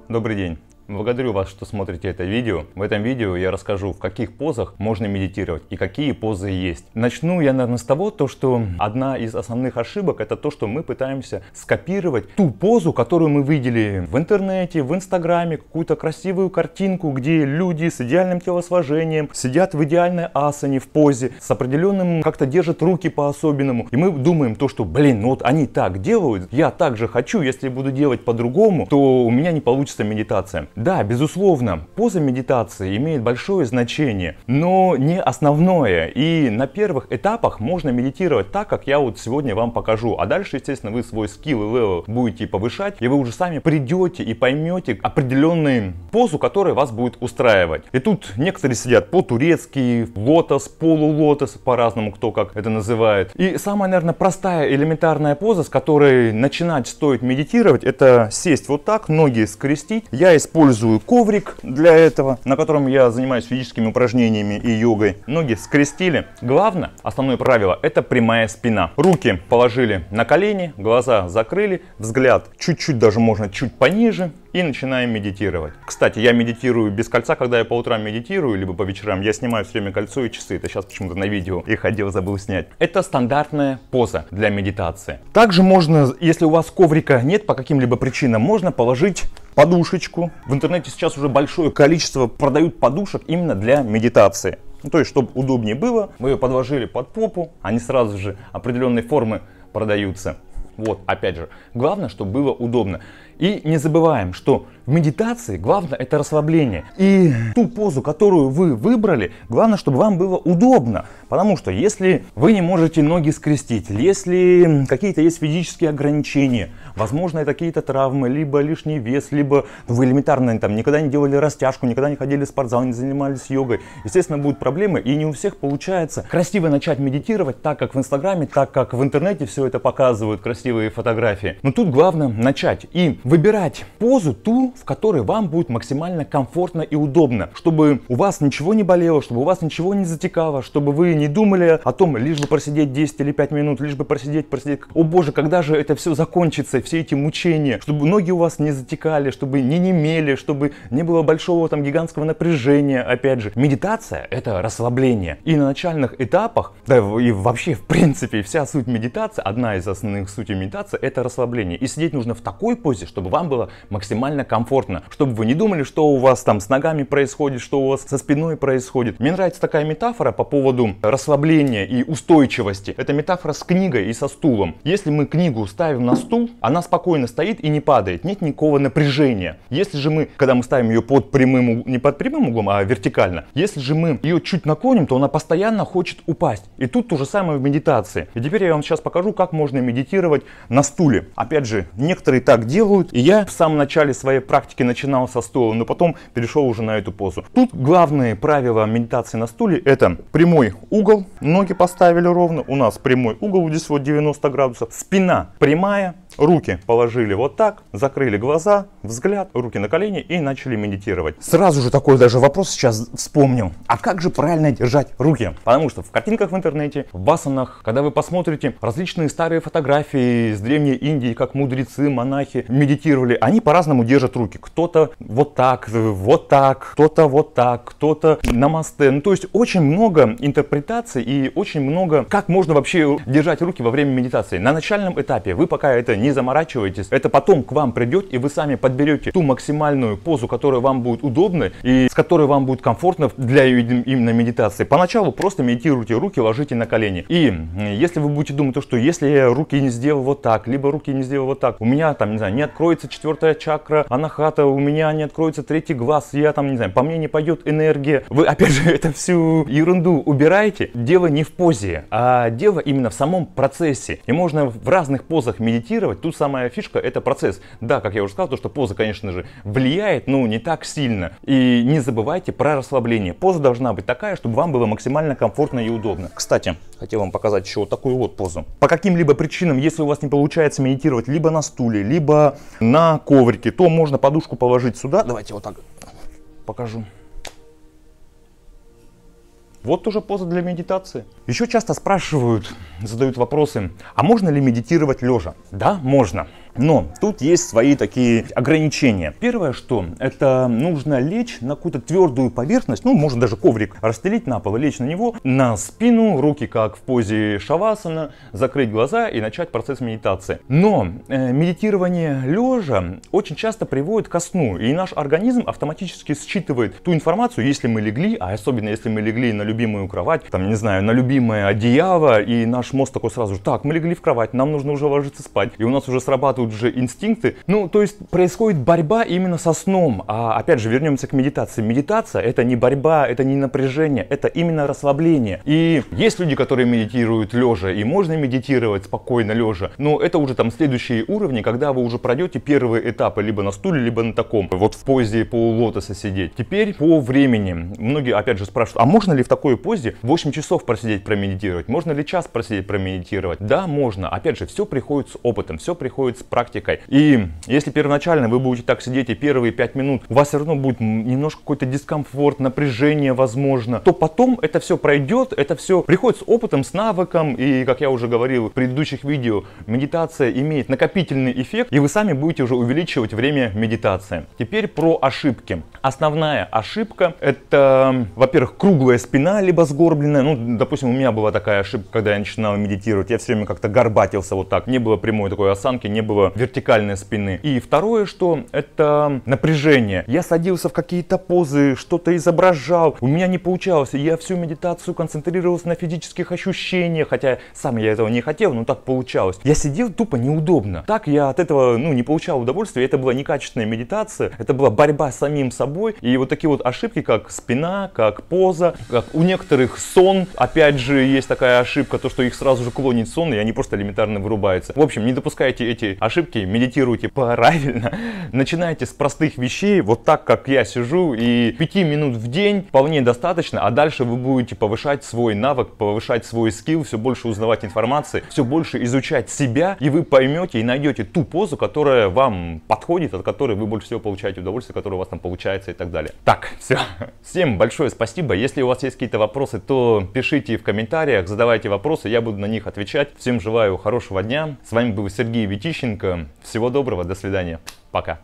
Добрый день! Благодарю вас, что смотрите это видео. В этом видео я расскажу, в каких позах можно медитировать и какие позы есть. Начну я, наверное, с того, что одна из основных ошибок — это то, что мы пытаемся скопировать ту позу, которую мы видели в интернете, в инстаграме, какую-то красивую картинку, где люди с идеальным телосложением сидят в идеальной асане, в позе, с определенным, как-то держат руки по-особенному. И мы думаем то, что, ну вот они так делают, я так же хочу, если буду делать по-другому, то у меня не получится медитация. Да, безусловно, поза медитации имеет большое значение, но не основное. И на первых этапах можно медитировать так, как я вот сегодня вам покажу. А дальше, естественно, вы свой скилл и левел будете повышать, и вы уже сами придете и поймете определенную позу, которая вас будет устраивать. И тут некоторые сидят по-турецки, лотос, полулотос, по-разному кто как это называет. И самая, наверное, простая элементарная поза, с которой начинать стоит медитировать, это сесть вот так, ноги скрестить. Я использую коврик для этого, на котором я занимаюсь физическими упражнениями и йогой. Ноги скрестили. Главное, основное правило, это прямая спина. Руки положили на колени, глаза закрыли, взгляд чуть-чуть, даже можно чуть пониже. И начинаем медитировать. Кстати, я медитирую без кольца, когда я по утрам медитирую, либо по вечерам. Я снимаю все время кольцо и часы. Это сейчас почему-то на видео их забыл снять. Это стандартная поза для медитации. Также можно, если у вас коврика нет по каким-либо причинам, можно положить подушечку. В интернете сейчас уже большое количество продают подушек именно для медитации. То есть, чтобы удобнее было, вы ее подложили под попу, они сразу же определенной формы продаются. Вот, опять же, главное, чтобы было удобно. И не забываем, что в медитации главное это расслабление. И ту позу, которую вы выбрали, главное, чтобы вам было удобно. Потому что если вы не можете ноги скрестить, если какие-то есть физические ограничения, возможно, это какие-то травмы, либо лишний вес, либо вы элементарно там никогда не делали растяжку, никогда не ходили в спортзал, не занимались йогой, естественно, будут проблемы. И не у всех получается красиво начать медитировать, так как в инстаграме, так как в интернете все это показывают, красивые фотографии. Но тут главное начать и выбирать позу ту, в которой вам будет максимально комфортно и удобно, чтобы у вас ничего не болело, чтобы у вас ничего не затекало, чтобы вы не думали о том, лишь бы просидеть 10 или 5 минут, лишь бы просидеть. О боже, когда же это все закончится, все эти мучения, чтобы ноги у вас не затекали, чтобы не немели, чтобы не было большого там гигантского напряжения. Опять же, медитация — это расслабление. И на начальных этапах, да и вообще в принципе вся суть медитации, одна из основных сутей медитации — это расслабление. И сидеть нужно в такой позе, чтобы вам было максимально комфортно, чтобы вы не думали, что у вас там с ногами происходит, что у вас со спиной происходит. Мне нравится такая метафора по поводу расслабления и устойчивости. Это метафора с книгой и со стулом. Если мы книгу ставим на стул, она спокойно стоит и не падает, нет никакого напряжения. Если же мы, когда мы ставим ее под прямым, не под прямым углом, а вертикально, если же мы ее чуть наклоним, то она постоянно хочет упасть. И тут то же самое в медитации. И теперь я вам сейчас покажу, как можно медитировать на стуле. Опять же, некоторые так делают. И я в самом начале своей практики начинал со стула, но потом перешел уже на эту позу. Тут главные правила медитации на стуле — это прямой угол, ноги поставили ровно, у нас прямой угол здесь вот 90 градусов, спина прямая, руки положили вот так, закрыли глаза, взгляд, руки на колени и начали медитировать. Сразу же такой даже вопрос сейчас вспомнил. А как же правильно держать руки? Потому что в картинках в интернете, в асанах, когда вы посмотрите различные старые фотографии из Древней Индии, как мудрецы, монахи медитировали, они по-разному держат руки. Кто-то вот так, кто-то вот так, кто-то намасте. Ну, то есть очень много интерпретаций и очень много, как можно вообще держать руки во время медитации. На начальном этапе вы пока это не заморачивайтесь, это потом к вам придет, и вы сами подберете ту максимальную позу, которая вам будет удобна и с которой вам будет комфортно для именно медитации. Поначалу просто медитируйте, руки ложите на колени. И если вы будете думать, что если я руки не сделал вот так, либо руки не сделал вот так, у меня там, не знаю, не откроется 4-я чакра анахата, у меня не откроется 3-й глаз, я там, не знаю, по мне не пойдет энергия. Вы, опять же, это всю ерунду убираете. Дело не в позе, а дело именно в самом процессе. И можно в разных позах медитировать. Тут самая фишка — это процесс. Да, как я уже сказал, то, что поза, конечно же, влияет, но не так сильно. И не забывайте про расслабление. Поза должна быть такая, чтобы вам было максимально комфортно и удобно. Кстати, хотел вам показать еще вот такую вот позу. По каким-либо причинам, если у вас не получается медитировать либо на стуле, либо на коврике, то можно подушку положить сюда. Давайте вот так покажу. Вот уже поза для медитации. Еще часто спрашивают, задают вопросы, а можно ли медитировать лежа? Да, можно. Но тут есть свои такие ограничения. Первое, что это нужно лечь на какую-то твердую поверхность, ну, можно даже коврик расстелить на пол, лечь на него, на спину, руки как в позе шавасана, закрыть глаза и начать процесс медитации. Но медитирование лежа очень часто приводит ко сну, и наш организм автоматически считывает ту информацию, если мы легли, а особенно если мы легли на любимую кровать, там, не знаю, на любимое одеяло, и наш мозг такой сразу же: так, мы легли в кровать, нам нужно уже ложиться спать, и у нас уже срабатывают уже инстинкты. Ну, то есть происходит борьба именно со сном. А опять же, вернемся к медитации. Медитация — это не борьба, это не напряжение, это именно расслабление. И есть люди, которые медитируют лежа, и можно медитировать спокойно лежа, но это уже там следующие уровни, когда вы уже пройдете первые этапы либо на стуле, либо на таком, вот в позе полулотоса сидеть. Теперь по времени. Многие опять же спрашивают: а можно ли в такой позе 8 часов просидеть, промедитировать? Можно ли час просидеть, промедитировать? Да, можно. Опять же, все приходит с опытом, все приходит с практикой. И если первоначально вы будете так сидеть и первые 5 минут у вас все равно будет немножко какой-то дискомфорт, напряжение возможно, то потом это все пройдет, это все приходит с опытом, с навыком. И, как я уже говорил в предыдущих видео, медитация имеет накопительный эффект, и вы сами будете уже увеличивать время медитации. Теперь про ошибки. Основная ошибка — это, во-первых, круглая спина, либо сгорбленная. Ну, допустим, у меня была такая ошибка, когда я начинал медитировать. Я все время как-то горбатился вот так. Не было прямой такой осанки, не было вертикальной спины. И второе, что это напряжение. Я садился в какие-то позы, что-то изображал. У меня не получалось. Я всю медитацию концентрировался на физических ощущениях, хотя сам я этого не хотел, но так получалось. Я сидел тупо неудобно. Так я от этого, не получал удовольствия. Это была некачественная медитация. Это была борьба с самим собой. И вот такие вот ошибки, как спина, как поза, как у некоторых сон. Опять же, есть такая ошибка, то, что их сразу же клонит сон, и они просто элементарно вырубаются. В общем, не допускайте эти ошибки, медитируйте правильно. Начинайте с простых вещей, вот так, как я сижу, и 5 минут в день вполне достаточно, а дальше вы будете повышать свой навык, повышать свой скилл, все больше узнавать информации, все больше изучать себя, и вы поймете и найдете ту позу, которая вам подходит, от которой вы больше всего получаете удовольствие, которая у вас там получается и так далее. Так, все. Всем большое спасибо. Если у вас есть какие-то вопросы, то пишите в комментариях, задавайте вопросы, я буду на них отвечать. Всем желаю хорошего дня. С вами был Сергей Витищенко. Всего доброго, до свидания. Пока.